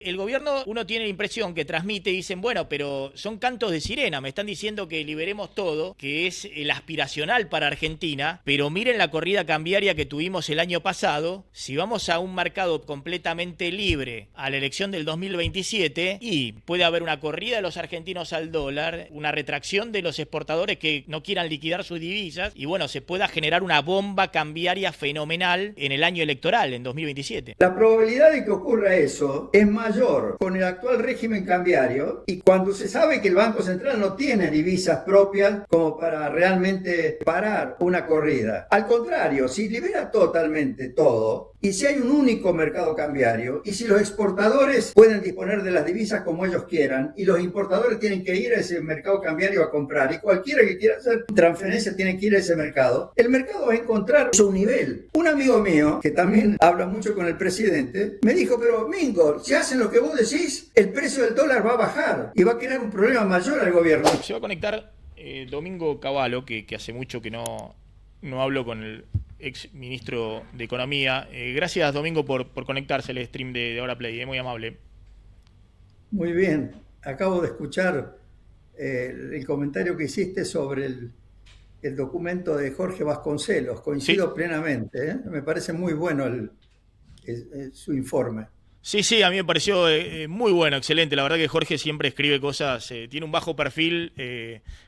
El gobierno, uno tiene la impresión que transmite y dicen, bueno, pero son cantos de sirena, me están diciendo que liberemos todo, que es el aspiracional para Argentina, pero miren la corrida cambiaria que tuvimos el año pasado, si vamos a un mercado completamente libre a la elección del 2027 y puede haber una corrida de los argentinos al dólar, una retracción de los exportadores que no quieran liquidar sus divisas y bueno, se pueda generar una bomba cambiaria fenomenal en el año electoral, en 2027. La probabilidad de que ocurra eso es mayor con el actual régimen cambiario y cuando se sabe que el Banco Central no tiene divisas propias como para realmente parar una corrida. Al contrario, si libera totalmente todo y si hay un único mercado cambiario y si los exportadores pueden disponer de las divisas como ellos quieran y los importadores tienen que ir a ese mercado cambiario a comprar y cualquiera que quiera hacer transferencia tiene que ir a ese mercado, el mercado va a encontrar su nivel. Un amigo mío, que también habla mucho con el presidente, me dijo, pero Mingo, si hacen lo que vos decís, el precio del dólar va a bajar y va a crear un problema mayor al gobierno. Se va a conectar Domingo Cavallo, que hace mucho que no hablo con el ex ministro de Economía. Gracias, Domingo, por conectarse al stream de Ahora Play, muy amable. Muy bien, acabo de escuchar el comentario que hiciste sobre el documento de Jorge Vasconcelos. Coincido Sí, plenamente, ¿eh? Me parece muy bueno su informe. sí, a mí me pareció muy bueno, excelente. La verdad que Jorge siempre escribe cosas, tiene un bajo perfil,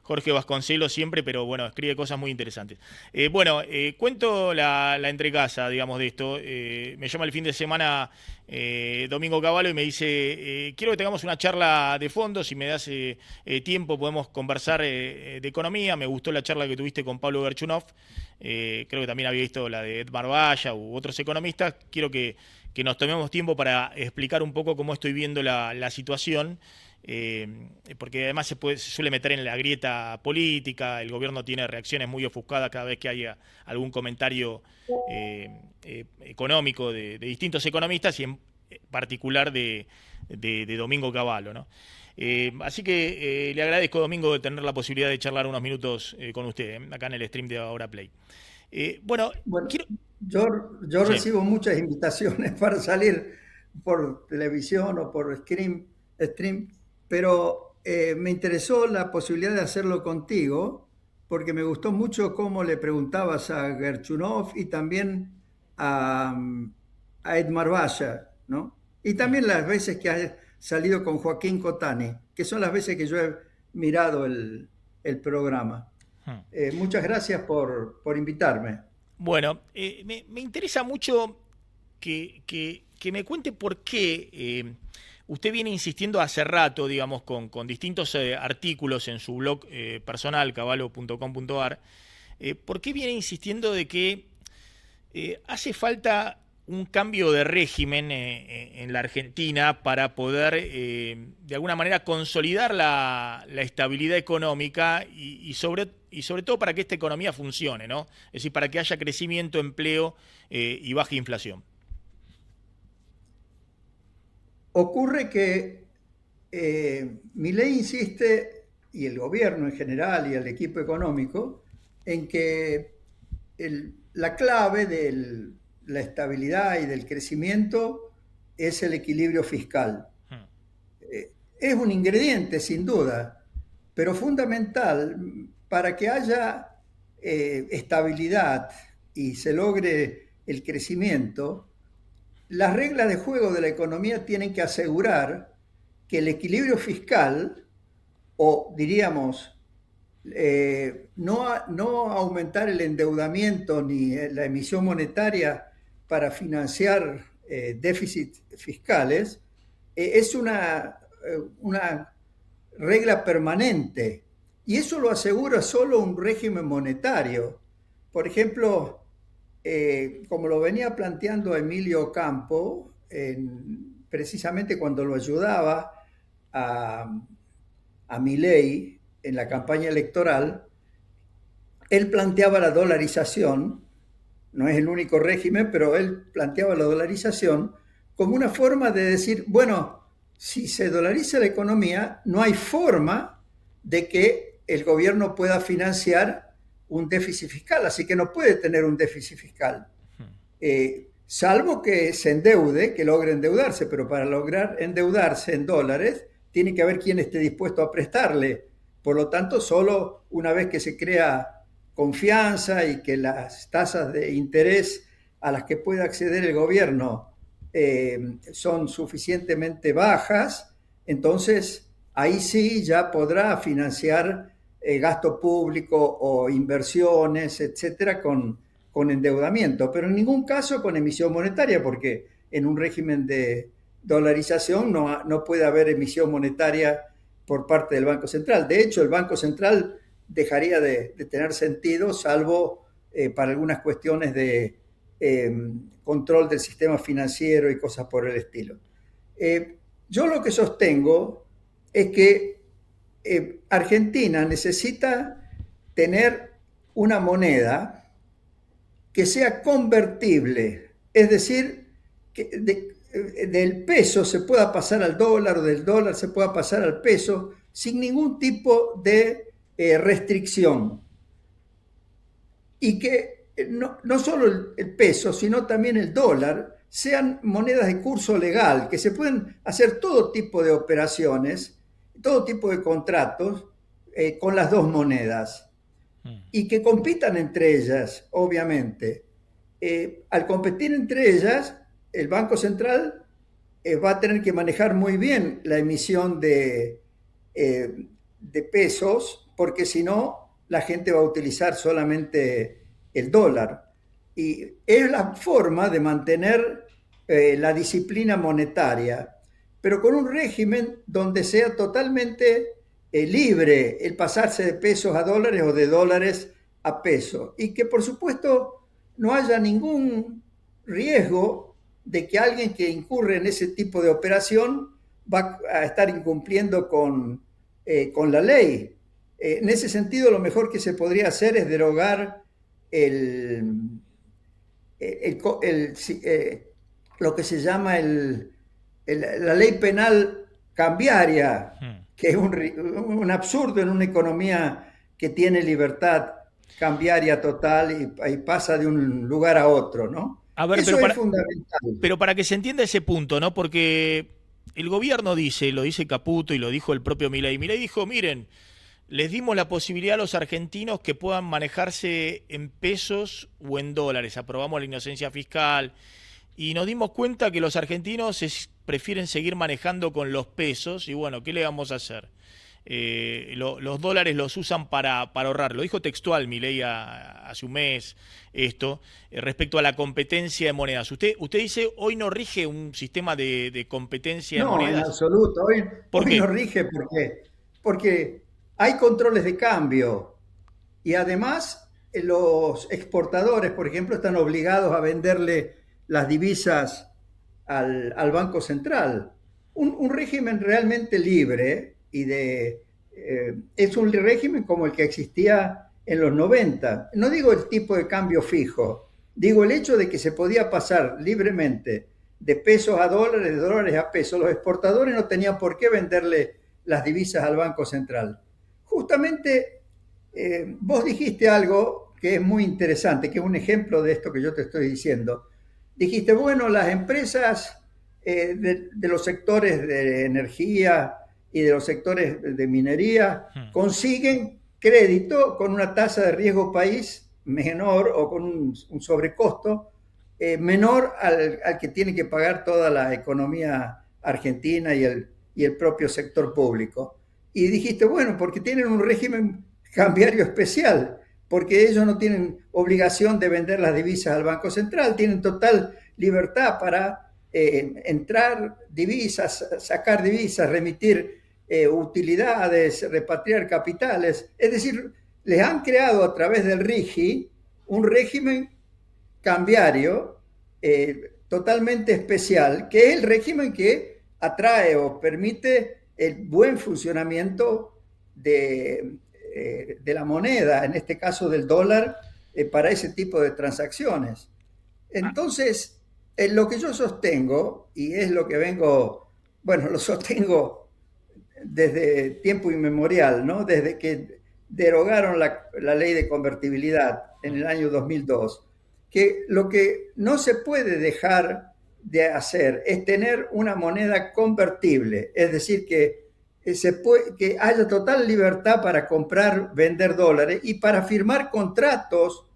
Jorge Vasconcelos siempre, pero bueno, escribe cosas muy interesantes. Cuento la entrecasa, digamos, de esto. Me llama el fin de semana Domingo Cavallo y me dice, quiero que tengamos una charla de fondo, si me das tiempo podemos conversar de economía. Me gustó la charla que tuviste con Pablo Gerchunov, creo que también había visto la de Edmar Valla u otros economistas. Quiero que nos tomemos tiempo para explicar un poco cómo estoy viendo la situación, porque además se suele meter en la grieta política, el gobierno tiene reacciones muy ofuscadas cada vez que haya algún comentario económico de distintos economistas y en particular de Domingo Cavallo, ¿no? Así que le agradezco, Domingo, de tener la posibilidad de charlar unos minutos con usted, acá en el stream de Ahora Play. Bueno, Quiero... yo Sí. recibo muchas invitaciones para salir por televisión o por stream, pero me interesó la posibilidad de hacerlo contigo porque me gustó mucho cómo le preguntabas a Gerchunov y también a, a Edmar Valla, ¿no? Y Mm. también las veces que has salido con Joaquín Cotani, que son las veces que yo he mirado el programa. Mm. Muchas gracias por invitarme. Bueno, me interesa mucho que me cuente por qué usted viene insistiendo hace rato, digamos, con distintos artículos en su blog personal, cavallo.com.ar, por qué viene insistiendo de que hace falta un cambio de régimen en la Argentina para poder, de alguna manera, consolidar la estabilidad económica y sobre todo para que esta economía funcione, ¿no? Es decir, para que haya crecimiento, empleo y baja inflación. Ocurre que Milei insiste, y el gobierno en general y el equipo económico, en que la clave de la estabilidad y del crecimiento es el equilibrio fiscal. Hmm. Es un ingrediente, sin duda, pero fundamental para que haya estabilidad y se logre el crecimiento. Las reglas de juego de la economía tienen que asegurar que el equilibrio fiscal, o diríamos, no aumentar el endeudamiento ni la emisión monetaria para financiar déficits fiscales, es una regla permanente. Y eso lo asegura solo un régimen monetario. Por ejemplo, como lo venía planteando Emilio Campo, precisamente cuando lo ayudaba a, a Milei en la campaña electoral, él planteaba la dolarización, no es el único régimen, pero él planteaba la dolarización como una forma de decir, bueno, si se dolariza la economía, no hay forma de que el gobierno pueda financiar un déficit fiscal, así que no puede tener un déficit fiscal. salvo que se endeude, que logre endeudarse, pero para lograr endeudarse en dólares, tiene que haber quien esté dispuesto a prestarle. Por lo tanto, solo una vez que se crea confianza y que las tasas de interés a las que puede acceder el gobierno son suficientemente bajas, entonces ahí sí ya podrá financiar gasto público o inversiones, etcétera, con endeudamiento, pero en ningún caso con emisión monetaria, porque en un régimen de dolarización no puede haber emisión monetaria por parte del Banco Central. De hecho, el Banco Central dejaría de tener sentido, salvo para algunas cuestiones de control del sistema financiero y cosas por el estilo. Yo lo que sostengo es que Argentina necesita tener una moneda que sea convertible, es decir, que del peso se pueda pasar al dólar o del dólar se pueda pasar al peso sin ningún tipo de restricción. Y que no solo el peso, sino también el dólar sean monedas de curso legal, que se pueden hacer todo tipo de operaciones, todo tipo de contratos con las dos monedas y que compitan entre ellas, obviamente. Al competir entre ellas, el Banco Central va a tener que manejar muy bien la emisión de pesos, porque si no, la gente va a utilizar solamente el dólar. Y es la forma de mantener la disciplina monetaria, pero con un régimen donde sea totalmente libre el pasarse de pesos a dólares o de dólares a pesos. Y que por supuesto no haya ningún riesgo de que alguien que incurre en ese tipo de operación va a estar incumpliendo con la ley. En ese sentido, lo mejor que se podría hacer es derogar lo que se llama la ley penal cambiaria, que es un absurdo en una economía que tiene libertad cambiaria total y pasa de un lugar a otro, ¿no? A ver, Eso es fundamental. pero para que se entienda ese punto, ¿no? Porque el gobierno dice, lo dice Caputo y lo dijo el propio Milei. Milei dijo, miren, les dimos la posibilidad a los argentinos que puedan manejarse en pesos o en dólares. Aprobamos la inocencia fiscal y nos dimos cuenta que los argentinos prefieren seguir manejando con los pesos y bueno, ¿qué le vamos a hacer? Los dólares los usan para ahorrar. Lo dijo textual Milei hace un mes esto, respecto a la competencia de monedas. Usted dice, hoy no rige un sistema de competencia de No, en monedas. absoluto. ¿Por Hoy no qué? rige porque hay controles de cambio y además los exportadores, por ejemplo, están obligados a venderle las divisas al Banco Central. Un régimen realmente libre es un régimen como el que existía en los 90. No digo el tipo de cambio fijo, digo el hecho de que se podía pasar libremente de pesos a dólares, de dólares a pesos. Los exportadores no tenían por qué venderle las divisas al Banco Central. Justamente vos dijiste algo que es muy interesante, que es un ejemplo de esto que yo te estoy diciendo. Dijiste, bueno, las empresas de los sectores de energía y de los sectores de minería consiguen crédito con una tasa de riesgo país menor o con un sobrecosto menor al que tiene que pagar toda la economía argentina y el propio sector público. Y dijiste, bueno, porque tienen un régimen cambiario especial, porque ellos no tienen obligación de vender las divisas al Banco Central, tienen total libertad para entrar divisas, sacar divisas, remitir utilidades, repatriar capitales. Es decir, les han creado a través del RIGI un régimen cambiario totalmente especial, que es el régimen que atrae o permite el buen funcionamiento de la moneda, en este caso del dólar, para ese tipo de transacciones. Entonces, lo que yo sostengo, y es lo que bueno, lo sostengo desde tiempo inmemorial, ¿no? Desde que derogaron la ley de convertibilidad en el año 2002, que lo que no se puede dejar de hacer es tener una moneda convertible, es decir, que haya total libertad para comprar, vender dólares y para firmar contratos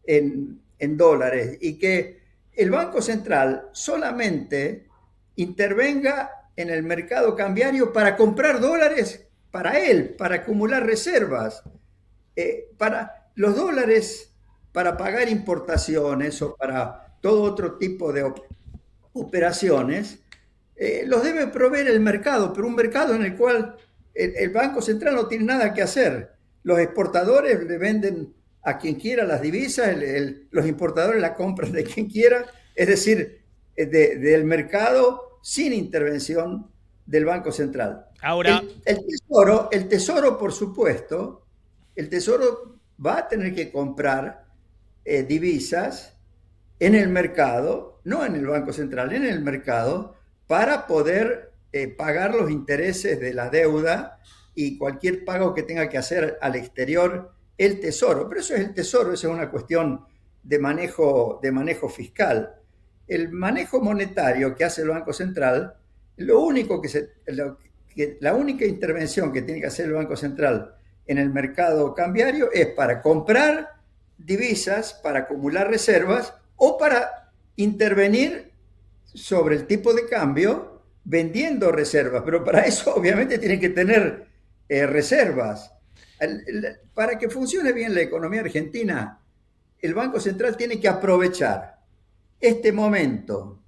en dólares, y que el Banco Central solamente intervenga en el mercado cambiario para comprar dólares para él, para acumular reservas. Para los dólares, para pagar importaciones o para todo otro tipo de operaciones, los debe proveer el mercado, pero un mercado en el cual el Banco Central no tiene nada que hacer. Los exportadores le venden a quien quiera las divisas, los importadores la compran de quien quiera, es decir, del mercado sin intervención del Banco Central. Ahora, El tesoro, por supuesto, el Tesoro va a tener que comprar divisas en el mercado, no en el Banco Central, en el mercado, para poder pagar los intereses de la deuda y cualquier pago que tenga que hacer al exterior el Tesoro. Pero eso es el Tesoro, eso es una cuestión de manejo fiscal. El manejo monetario que hace el Banco Central, la única intervención que tiene que hacer el Banco Central en el mercado cambiario es para comprar divisas, para acumular reservas o para intervenir sobre el tipo de cambio vendiendo reservas. Pero para eso obviamente tiene que tener reservas. Para que funcione bien la economía argentina, el Banco Central tiene que aprovechar este momento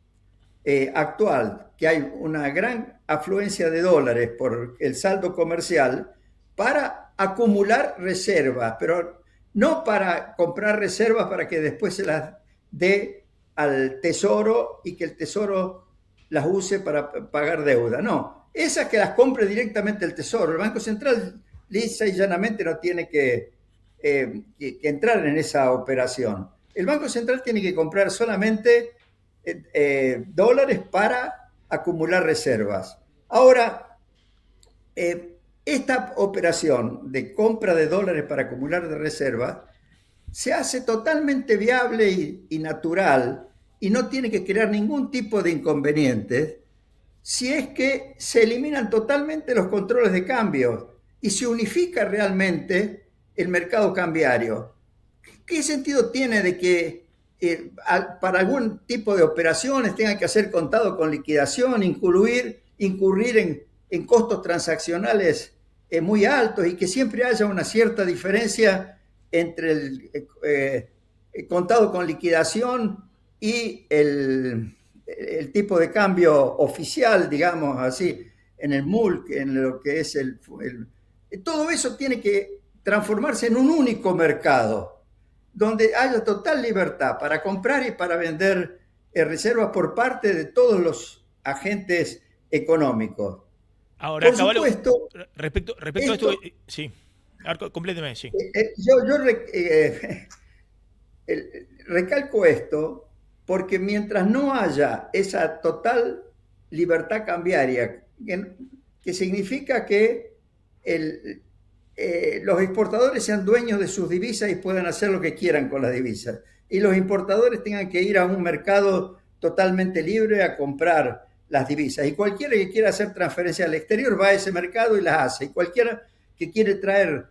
actual, que hay una gran afluencia de dólares por el saldo comercial, para acumular reservas, pero no para comprar reservas para que después se las dé al Tesoro y que el Tesoro las use para pagar deuda. No, esas que las compre directamente el Tesoro. El Banco Central lisa y llanamente no tiene que entrar en esa operación. El Banco Central tiene que comprar solamente dólares para acumular reservas. Ahora, esta operación de compra de dólares para acumular de reservas se hace totalmente viable y natural, y no tiene que crear ningún tipo de inconvenientes si es que se eliminan totalmente los controles de cambio y se unifica realmente el mercado cambiario. ¿Qué sentido tiene de que para algún tipo de operaciones tenga que hacer contado con liquidación, incurrir en costos transaccionales muy altos, y que siempre haya una cierta diferencia entre el contado con liquidación y el tipo de cambio oficial, digamos así, en el MULC, en lo que es todo eso tiene que transformarse en un único mercado, donde haya total libertad para comprar y para vender reservas por parte de todos los agentes económicos. ahora, Por Caballo, supuesto, respecto a esto, sí, compléteme, sí. yo recalco esto porque mientras no haya esa total libertad cambiaria, que significa que los exportadores sean dueños de sus divisas y puedan hacer lo que quieran con las divisas, y los importadores tengan que ir a un mercado totalmente libre a comprar las divisas, y cualquiera que quiera hacer transferencias al exterior va a ese mercado y las hace, y cualquiera que quiere traer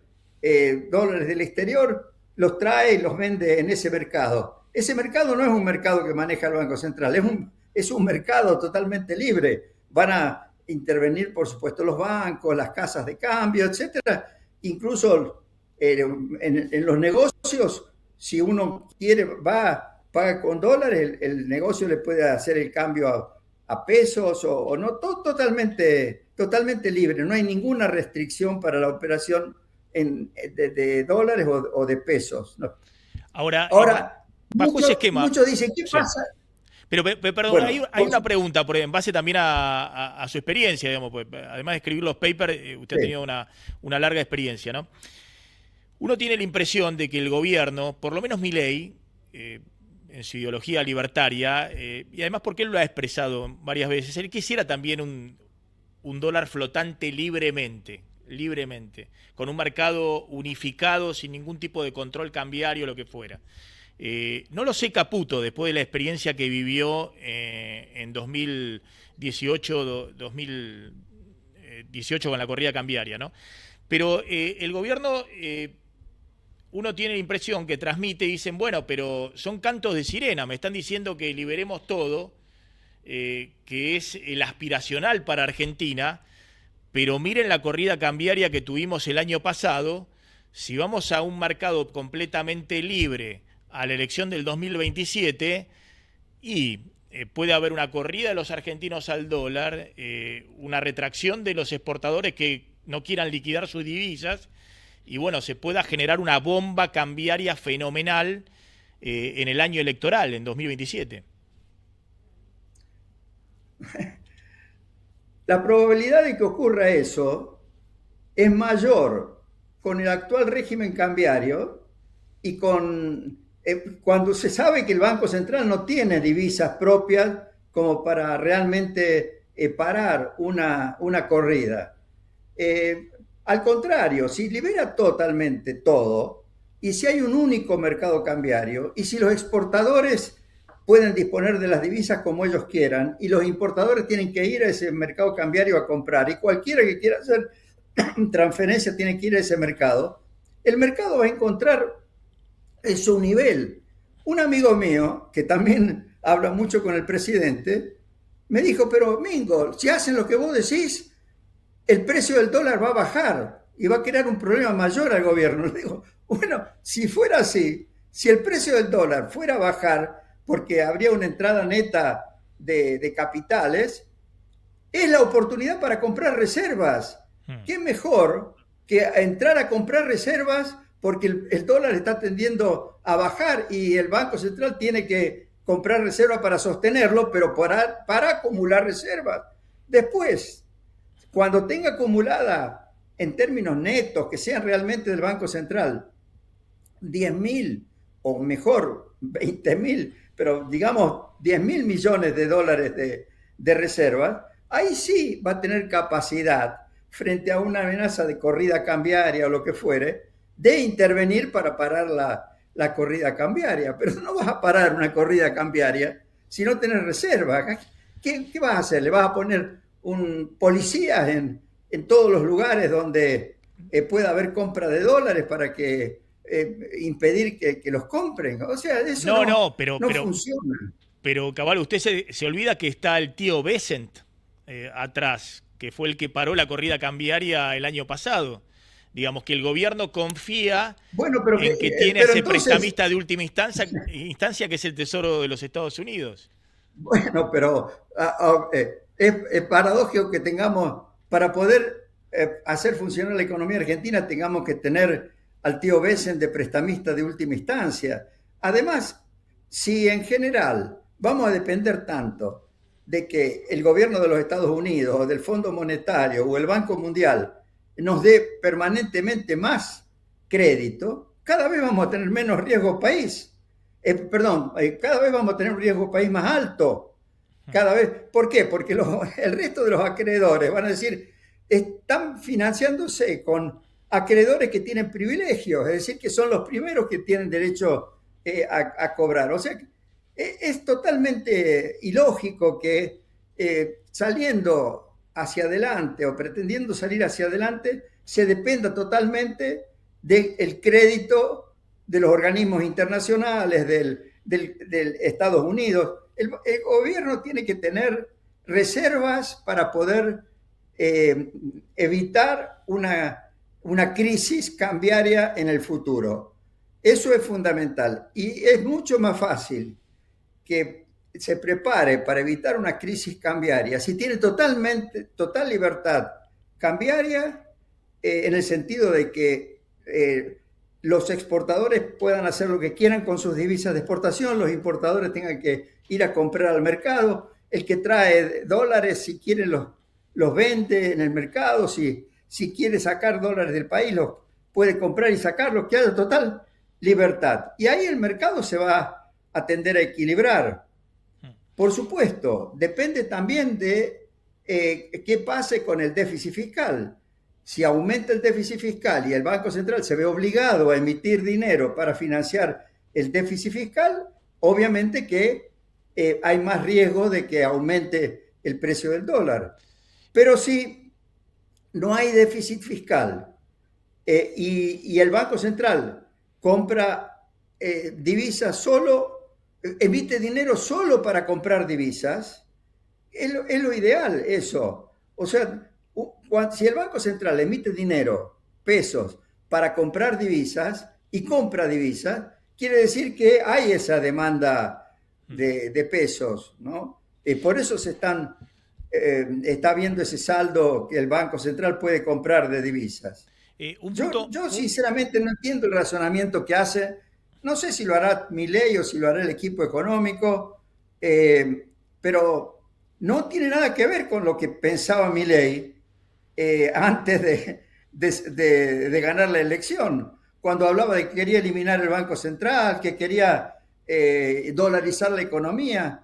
dólares del exterior los trae y los vende en ese mercado. Ese mercado no es un mercado que maneja el Banco Central, es un mercado totalmente libre. Van a intervenir, por supuesto, los bancos, las casas de cambio, etcétera. Incluso en los negocios, si uno quiere, paga con dólares, el negocio le puede hacer el cambio a pesos o no, totalmente libre. No hay ninguna restricción para la operación de dólares o de pesos, ¿no? Ahora, bajo ese esquema. Muchos dicen, ¿qué pasa? Pero, perdón, bueno, hay una pregunta, en base también a su experiencia, digamos, pues, además de escribir los papers, usted ha tenido una larga experiencia, ¿no? Uno tiene la impresión de que el gobierno, por lo menos Milei, en su ideología libertaria, y además porque él lo ha expresado varias veces, él quisiera también un dólar flotante libremente, con un mercado unificado, sin ningún tipo de control cambiario, lo que fuera. No lo sé Caputo, después de la experiencia que vivió en 2018 con la corrida cambiaria, ¿no? Pero el gobierno, uno tiene la impresión que transmite y dicen, bueno, pero son cantos de sirena, me están diciendo que liberemos todo, que es el aspiracional para Argentina, pero miren la corrida cambiaria que tuvimos el año pasado, si vamos a un mercado completamente libre a la elección del 2027 y puede haber una corrida de los argentinos al dólar, una retracción de los exportadores que no quieran liquidar sus divisas y bueno, se pueda generar una bomba cambiaria fenomenal en el año electoral, en 2027. La probabilidad de que ocurra eso es mayor con el actual régimen cambiario y cuando se sabe que el Banco Central no tiene divisas propias como para realmente parar una corrida. Al contrario, si libera totalmente todo y si hay un único mercado cambiario y si los exportadores pueden disponer de las divisas como ellos quieran y los importadores tienen que ir a ese mercado cambiario a comprar y cualquiera que quiera hacer transferencia tiene que ir a ese mercado, el mercado va a encontrar su nivel. Un amigo mío, que también habla mucho con el presidente, me dijo, pero Mingo, si hacen lo que vos decís, el precio del dólar va a bajar y va a crear un problema mayor al gobierno. Le digo, bueno, si fuera así, si el precio del dólar fuera a bajar, porque habría una entrada neta de capitales, es la oportunidad para comprar reservas. ¿Qué mejor que entrar a comprar reservas porque el dólar está tendiendo a bajar y el Banco Central tiene que comprar reservas para sostenerlo, pero para acumular reservas? Después, cuando tenga acumulada en términos netos, que sean realmente del Banco Central, 10.000 o mejor 20.000, pero digamos 10.000 millones de dólares de reservas, ahí sí va a tener capacidad frente a una amenaza de corrida cambiaria o lo que fuere, de intervenir para parar la corrida cambiaria. Pero no vas a parar una corrida cambiaria si no tenés reserva. ¿Qué vas a hacer? ¿Le vas a poner policías en todos los lugares donde pueda haber compra de dólares para que impedir que los compren? O sea, eso no funciona. Pero, Caballo, usted se olvida que está el tío Besant atrás, que fue el que paró la corrida cambiaria el año pasado. Digamos que el gobierno confía en que tiene ese prestamista de última instancia, que es el Tesoro de los Estados Unidos. Bueno, pero es paradójico que tengamos, para poder hacer funcionar la economía argentina, tengamos que tener al tío Besen de prestamista de última instancia. Además, si en general vamos a depender tanto de que el gobierno de los Estados Unidos o del Fondo Monetario o el Banco Mundial nos dé permanentemente más crédito, cada vez vamos a tener menos riesgo país. Cada vez vamos a tener un riesgo país más alto. Cada vez. ¿Por qué? Porque el resto de los acreedores van a decir, están financiándose con acreedores que tienen privilegios, es decir, que son los primeros que tienen derecho a cobrar. O sea, es totalmente ilógico que saliendo hacia adelante o pretendiendo salir hacia adelante se dependa totalmente del crédito de los organismos internacionales, del Estados Unidos. El gobierno tiene que tener reservas para poder evitar una crisis cambiaria en el futuro. Eso es fundamental y es mucho más fácil que se prepare para evitar una crisis cambiaria si tiene total libertad cambiaria, en el sentido de que los exportadores puedan hacer lo que quieran con sus divisas de exportación, los importadores tengan que ir a comprar al mercado, el que trae dólares, si quiere los vende en el mercado, si quiere sacar dólares del país, los puede comprar y sacarlos, que haya total libertad. Y ahí el mercado se va a tender a equilibrar. Por supuesto, depende también de qué pase con el déficit fiscal. Si aumenta el déficit fiscal y el Banco Central se ve obligado a emitir dinero para financiar el déficit fiscal, obviamente que hay más riesgo de que aumente el precio del dólar. Pero si no hay déficit fiscal y el Banco Central compra divisas solo, emite dinero solo para comprar divisas, es lo ideal eso. O sea, si el Banco Central emite dinero, pesos, para comprar divisas y compra divisas, quiere decir que hay esa demanda de pesos, ¿no? Por eso está viendo ese saldo que el Banco Central puede comprar de divisas. Yo sinceramente no entiendo el razonamiento que hace. No sé si lo hará Milei o si lo hará el equipo económico, pero no tiene nada que ver con lo que pensaba Milei antes de ganar la elección, cuando hablaba de que quería eliminar el Banco Central, que quería dolarizar la economía.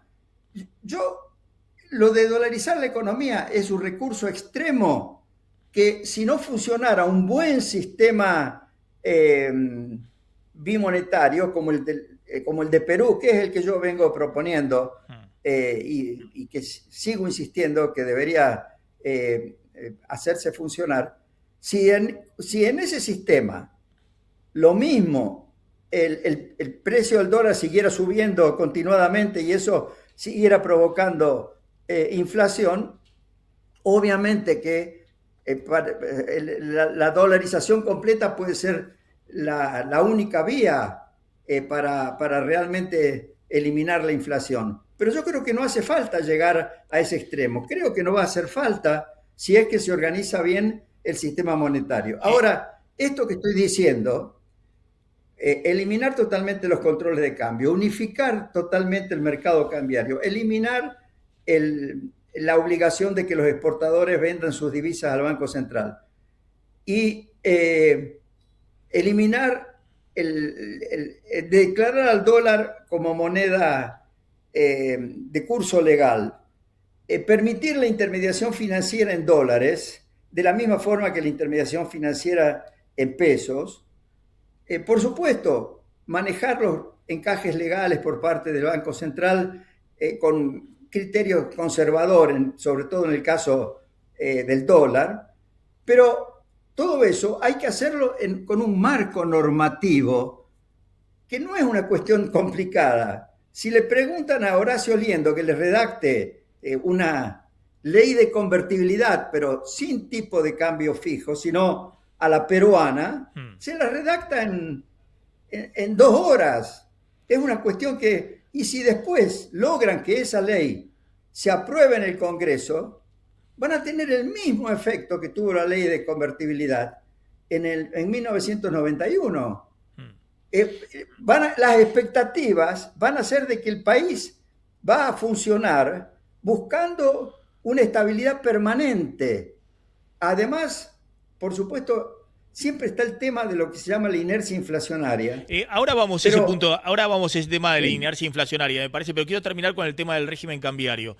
Lo de dolarizar la economía es un recurso extremo que, si no funcionara un buen sistema bimonetario como el de Perú, que es el que yo vengo proponiendo y que sigo insistiendo que debería hacerse funcionar, si en ese sistema lo mismo, el precio del dólar siguiera subiendo continuadamente y eso siguiera provocando inflación, obviamente que la dolarización completa puede ser la única vía para realmente eliminar la inflación. Pero yo creo que no hace falta llegar a ese extremo. Creo que no va a hacer falta si es que se organiza bien el sistema monetario. Ahora, esto que estoy diciendo, eliminar totalmente los controles de cambio, unificar totalmente el mercado cambiario, eliminar la obligación de que los exportadores vendan sus divisas al Banco Central y eliminar declarar al dólar como moneda de curso legal, permitir la intermediación financiera en dólares, de la misma forma que la intermediación financiera en pesos. Por supuesto, manejar los encajes legales por parte del Banco Central con criterios conservadores, sobre todo en el caso del dólar, pero todo eso hay que hacerlo con un marco normativo que no es una cuestión complicada. Si le preguntan a Horacio Liendo que le redacte una ley de convertibilidad, pero sin tipo de cambio fijo, sino a la peruana, se la redacta en 2 horas. Es una cuestión que, y si después logran que esa ley se apruebe en el Congreso, van a tener el mismo efecto que tuvo la ley de convertibilidad en 1991. Las expectativas van a ser de que el país va a funcionar buscando una estabilidad permanente. Además, por supuesto, siempre está el tema de lo que se llama la inercia inflacionaria. Ahora vamos a ese punto, ahora vamos a ese tema de la inercia inflacionaria, me parece, pero quiero terminar con el tema del régimen cambiario.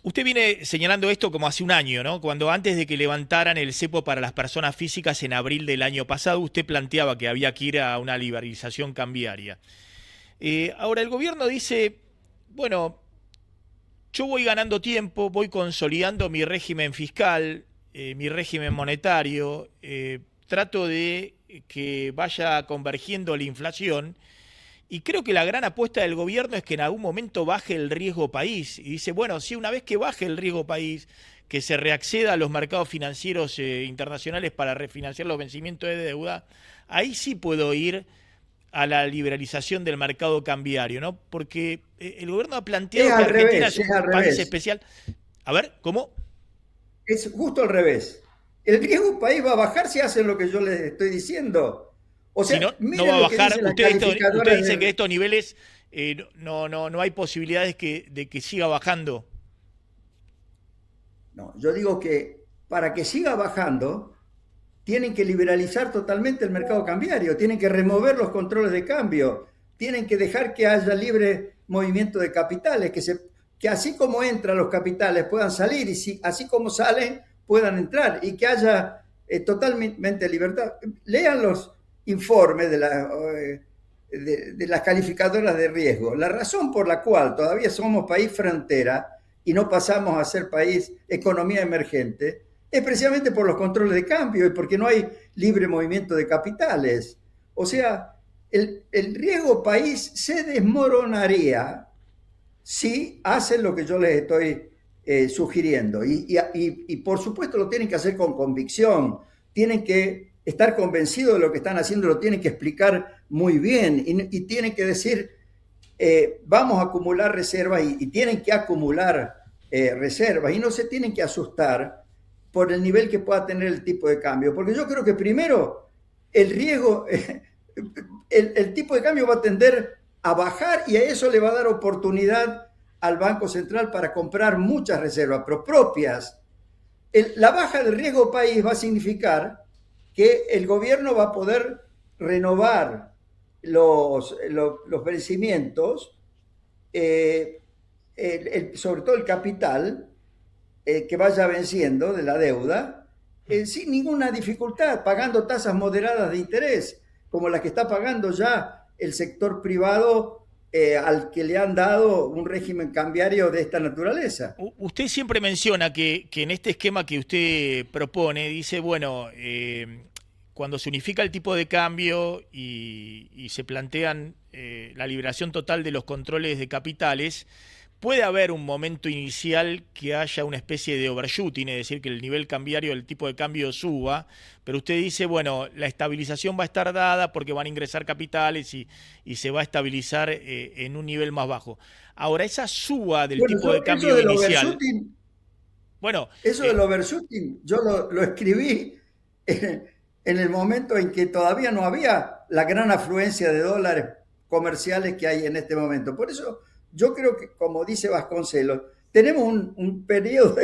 Usted viene señalando esto como hace un año, ¿no? Cuando antes de que levantaran el cepo para las personas físicas en abril del año pasado, usted planteaba que había que ir a una liberalización cambiaria. Ahora el gobierno dice, bueno, yo voy ganando tiempo, voy consolidando mi régimen fiscal, mi régimen monetario, trato de que vaya convergiendo la inflación. Y creo que la gran apuesta del gobierno es que en algún momento baje el riesgo país. Y dice, bueno, sí, una vez que baje el riesgo país, que se reacceda a los mercados financieros internacionales para refinanciar los vencimientos de deuda, ahí sí puedo ir a la liberalización del mercado cambiario, ¿no? Porque el gobierno ha planteado que Argentina es un país especial. A ver, ¿cómo? Es justo al revés. El riesgo país va a bajar si hacen lo que yo les estoy diciendo. O sea, si no va a bajar. Usted dice que estos niveles no hay posibilidades de que siga bajando. No, yo digo que para que siga bajando tienen que liberalizar totalmente el mercado cambiario, tienen que remover los controles de cambio, tienen que dejar que haya libre movimiento de capitales, que así como entran los capitales puedan salir y así como salen puedan entrar y que haya totalmente libertad. Lean informe de las calificadoras de riesgo. La razón por la cual todavía somos país frontera y no pasamos a ser país economía emergente es precisamente por los controles de cambio y porque no hay libre movimiento de capitales. O sea, el riesgo país se desmoronaría si hacen lo que yo les estoy sugiriendo. Y por supuesto lo tienen que hacer con convicción, tienen que estar convencidos de lo que están haciendo, lo tienen que explicar muy bien y tienen que decir, vamos a acumular reservas y tienen que acumular reservas y no se tienen que asustar por el nivel que pueda tener el tipo de cambio, porque yo creo que primero el riesgo, el tipo de cambio va a tender a bajar y a eso le va a dar oportunidad al Banco Central para comprar muchas reservas, pero propias. La baja del riesgo país va a significar que el gobierno va a poder renovar los vencimientos, sobre todo el capital que vaya venciendo de la deuda, sin ninguna dificultad, pagando tasas moderadas de interés, como las que está pagando ya el sector privado al que le han dado un régimen cambiario de esta naturaleza. Usted siempre menciona que en este esquema que usted propone, dice, bueno, cuando se unifica el tipo de cambio y se plantean la liberación total de los controles de capitales, puede haber un momento inicial que haya una especie de overshooting, es decir, que el nivel cambiario del tipo de cambio suba, pero usted dice, bueno, la estabilización va a estar dada porque van a ingresar capitales y se va a estabilizar en un nivel más bajo. Ahora, esa suba del Bueno, tipo de eso cambio del inicial, overshooting, bueno, eso del overshooting, yo lo escribí en el momento en que todavía no había la gran afluencia de dólares comerciales que hay en este momento. Por eso yo creo que, como dice Vasconcelos, tenemos un periodo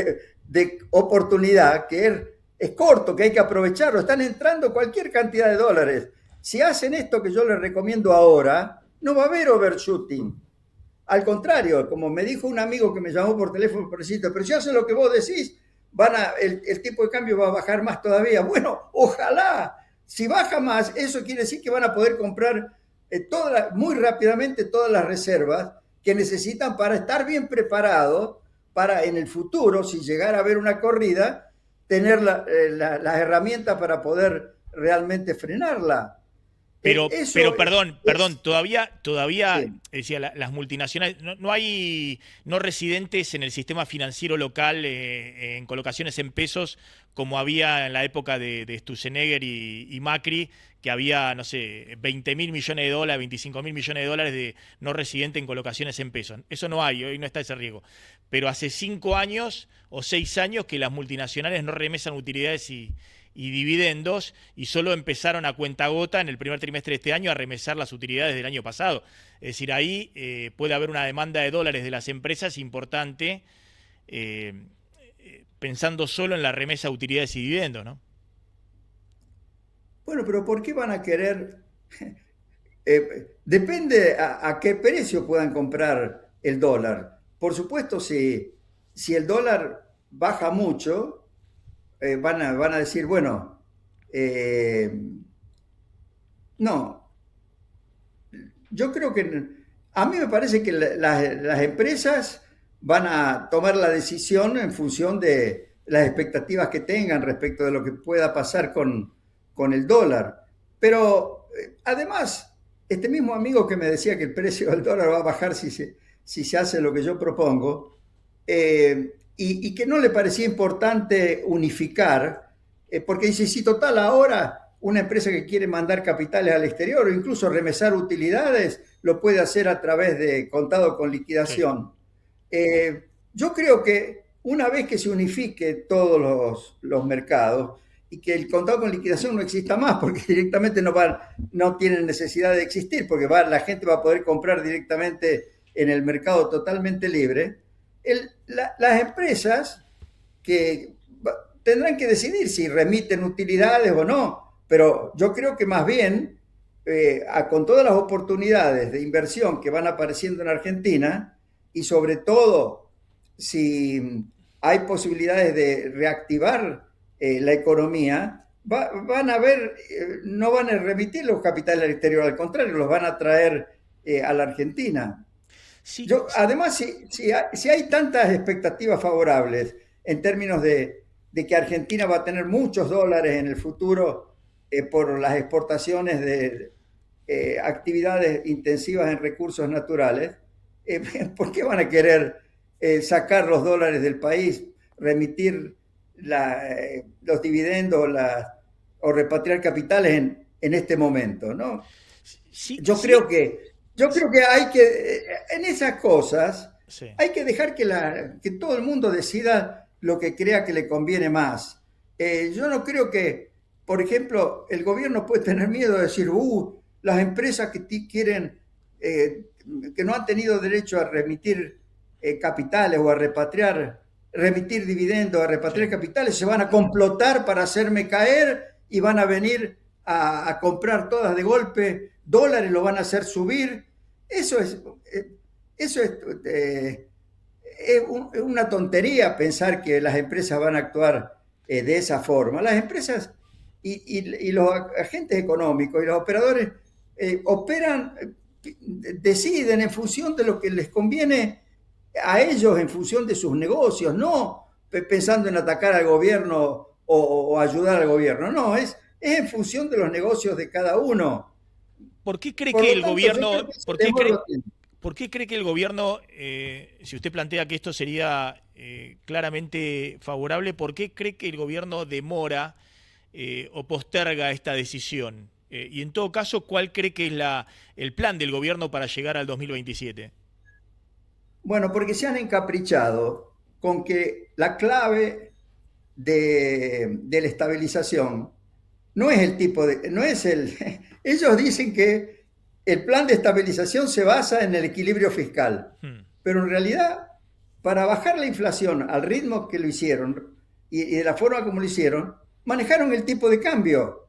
de oportunidad que es corto, que hay que aprovecharlo. Están entrando cualquier cantidad de dólares. Si hacen esto que yo les recomiendo ahora, no va a haber overshooting. Al contrario, como me dijo un amigo que me llamó por teléfono, pero si hacen lo que vos decís, el tipo de cambio va a bajar más todavía. Bueno, ojalá. Si baja más, eso quiere decir que van a poder comprar muy rápidamente todas las reservas que necesitan para estar bien preparados para en el futuro, si llegara a haber una corrida, tener las herramientas para poder realmente frenarla. Pero perdón, Es, todavía, sí. decía, las multinacionales, no hay no residentes en el sistema financiero local en colocaciones en pesos como había en la época de Sturzenegger y Macri, que había, no sé, 20.000 millones de dólares, 25.000 millones de dólares de no residente en colocaciones en pesos. Eso no hay, hoy no está ese riesgo. Pero hace 5 años o 6 años que las multinacionales no remesan utilidades y dividendos y solo empezaron a cuentagota en el primer trimestre de este año a remesar las utilidades del año pasado. Es decir, ahí puede haber una demanda de dólares de las empresas importante eh, pensando solo en la remesa de utilidades y dividendos, ¿no? Bueno, pero ¿por qué van a querer? Depende a qué precio puedan comprar el dólar. Por supuesto, si el dólar baja mucho, van a decir, bueno, eh, no, yo creo que a mí me parece que las empresas van a tomar la decisión en función de las expectativas que tengan respecto de lo que pueda pasar con el dólar. Pero además, este mismo amigo que me decía que el precio del dólar va a bajar si se hace lo que yo propongo, y que no le parecía importante unificar, porque dice, si total ahora una empresa que quiere mandar capitales al exterior o incluso remesar utilidades, lo puede hacer a través de contado con Sí. liquidación. Yo creo que una vez que se unifique todos los mercados y que el contado con liquidación no exista más, porque directamente no tienen necesidad de existir, porque la gente va a poder comprar directamente en el mercado totalmente libre, las empresas que tendrán que decidir si remiten utilidades o no, pero yo creo que más bien, con todas las oportunidades de inversión que van apareciendo en Argentina, y sobre todo si hay posibilidades de reactivar la economía, van a ver, no van a remitir los capitales al exterior, al contrario, los van a traer a la Argentina. Sí, Además, si hay tantas expectativas favorables en términos de que Argentina va a tener muchos dólares en el futuro por las exportaciones de actividades intensivas en recursos naturales, ¿por qué van a querer sacar los dólares del país, remitir los dividendos o repatriar capitales en este momento, ¿no? sí, Yo sí, creo que, yo creo que hay que, en esas cosas, sí. hay que dejar que todo el mundo decida lo que crea que le conviene más. Yo no creo que, por ejemplo, el gobierno puede tener miedo de decir, las empresas que quieren, que no han tenido derecho a remitir capitales o a remitir dividendos, a repatriar Sí. capitales, se van a complotar para hacerme caer y van a venir a comprar todas de golpe dólares, lo van a hacer subir. Eso es, eso es una tontería pensar que las empresas van a actuar de esa forma. Las empresas y los agentes económicos y los operadores operan, deciden en función de lo que les conviene a ellos, en función de sus negocios, no pensando en atacar al gobierno o ayudar al gobierno, no, es en función de los negocios de cada uno. ¿Por qué cree Por que lo el tanto, yo creo gobierno, que ese temor lo tiene. por qué cree que el gobierno, si usted plantea que esto sería claramente favorable, ¿por qué cree que el gobierno demora o posterga esta decisión? Y en todo caso, ¿cuál cree que es el plan del gobierno para llegar al 2027? Bueno, porque se han encaprichado con que la clave de la estabilización no es el tipo de, no es el, ellos dicen que el plan de estabilización se basa en el equilibrio fiscal, Hmm. pero en realidad para bajar la inflación al ritmo que lo hicieron y de la forma como lo hicieron, manejaron el tipo de cambio.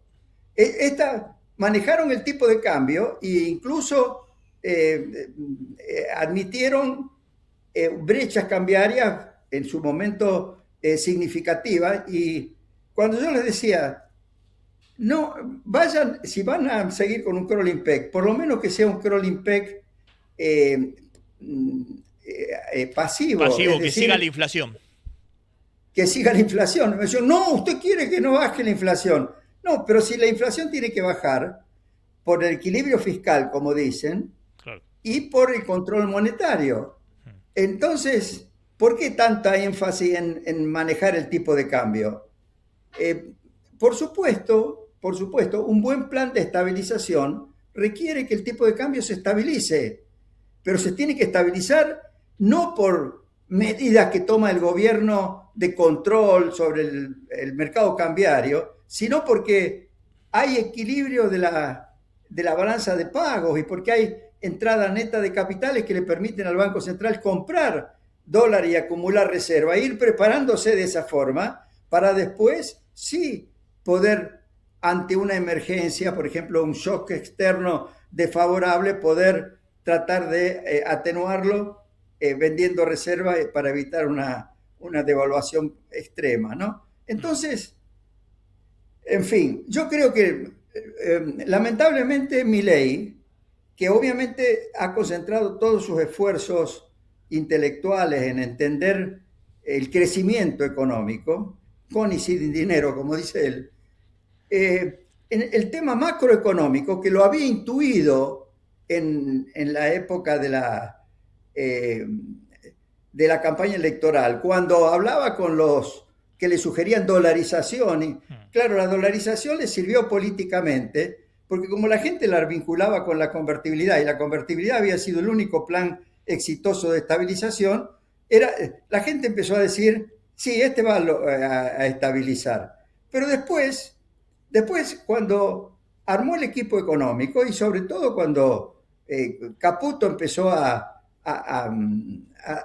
Manejaron el tipo de cambio e incluso admitieron brechas cambiarias en su momento significativas y cuando yo les decía, no, vayan, si van a seguir con un crawling peg, por lo menos que sea un crawling peg eh, pasivo, es Pasivo, que siga la decir, inflación. que siga la inflación. Me decían, no, usted quiere que no baje la inflación. No, pero si la inflación tiene que bajar por el equilibrio fiscal, como dicen, Claro. y por el control monetario. Entonces, ¿por qué tanta énfasis en manejar el tipo de cambio? Eh, por supuesto, un buen plan de estabilización requiere que el tipo de cambio se estabilice, pero se tiene que estabilizar no por medidas que toma el gobierno de control sobre el mercado cambiario, sino porque hay equilibrio de la balanza de pagos y porque hay entrada neta de capitales que le permiten al Banco Central comprar dólares y acumular reserva, ir preparándose de esa forma para después sí poder, ante una emergencia, por ejemplo, un shock externo desfavorable, poder tratar de atenuarlo vendiendo reservas para evitar una devaluación extrema, ¿no? Entonces, en fin, yo creo que lamentablemente Milei, que obviamente ha concentrado todos sus esfuerzos intelectuales en entender el crecimiento económico, con y sin dinero, como dice él, en el tema macroeconómico, que lo había intuido en la época eh, de la campaña electoral, cuando hablaba con los que le sugerían dolarización, y claro, la dolarización le sirvió políticamente, porque como la gente la vinculaba con la convertibilidad, y la convertibilidad había sido el único plan exitoso de estabilización, la gente empezó a decir, sí, este va a estabilizar. Pero después, cuando armó el equipo económico y sobre todo cuando Caputo empezó a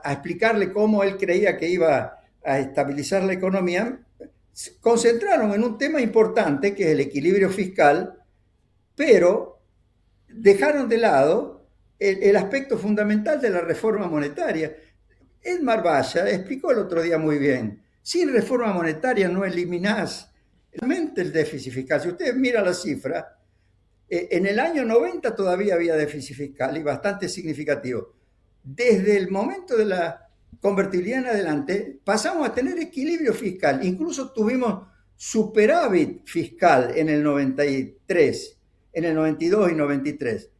explicarle cómo él creía que iba a estabilizar la economía, se concentraron en un tema importante que es el equilibrio fiscal, pero dejaron de lado el aspecto fundamental de la reforma monetaria. Edmar Valla explicó el otro día muy bien, sin reforma monetaria no eliminás Realmente el déficit fiscal, si usted mira la cifra, en el año 90 todavía había déficit fiscal y bastante significativo. Desde el momento de la convertibilidad en adelante, pasamos a tener equilibrio fiscal. Incluso tuvimos superávit fiscal en el 93, en el 92 y 93.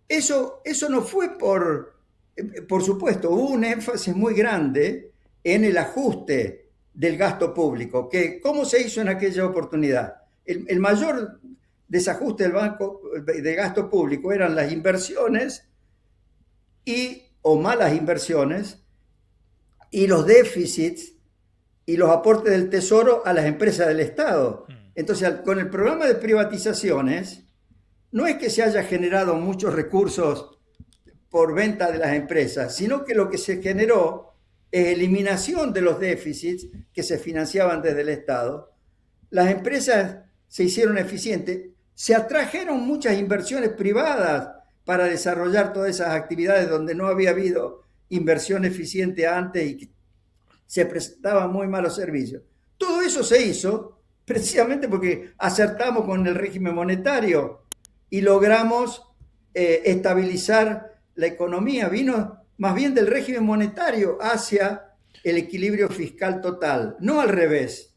Eso no fue por supuesto, hubo un énfasis muy grande en el ajuste del gasto público, que ¿cómo se hizo en aquella oportunidad? El mayor desajuste del banco de gasto público eran las inversiones o malas inversiones y los déficits y los aportes del Tesoro a las empresas del Estado. Entonces, con el programa de privatizaciones, no es que se haya generado muchos recursos por venta de las empresas, sino que lo que se generó es eliminación de los déficits que se financiaban desde el Estado. Las empresas se hicieron eficientes, se atrajeron muchas inversiones privadas para desarrollar todas esas actividades donde no había habido inversión eficiente antes y se prestaban muy malos servicios. Todo eso se hizo precisamente porque acertamos con el régimen monetario y logramos estabilizar la economía. Vino más bien del régimen monetario hacia el equilibrio fiscal total, no al revés.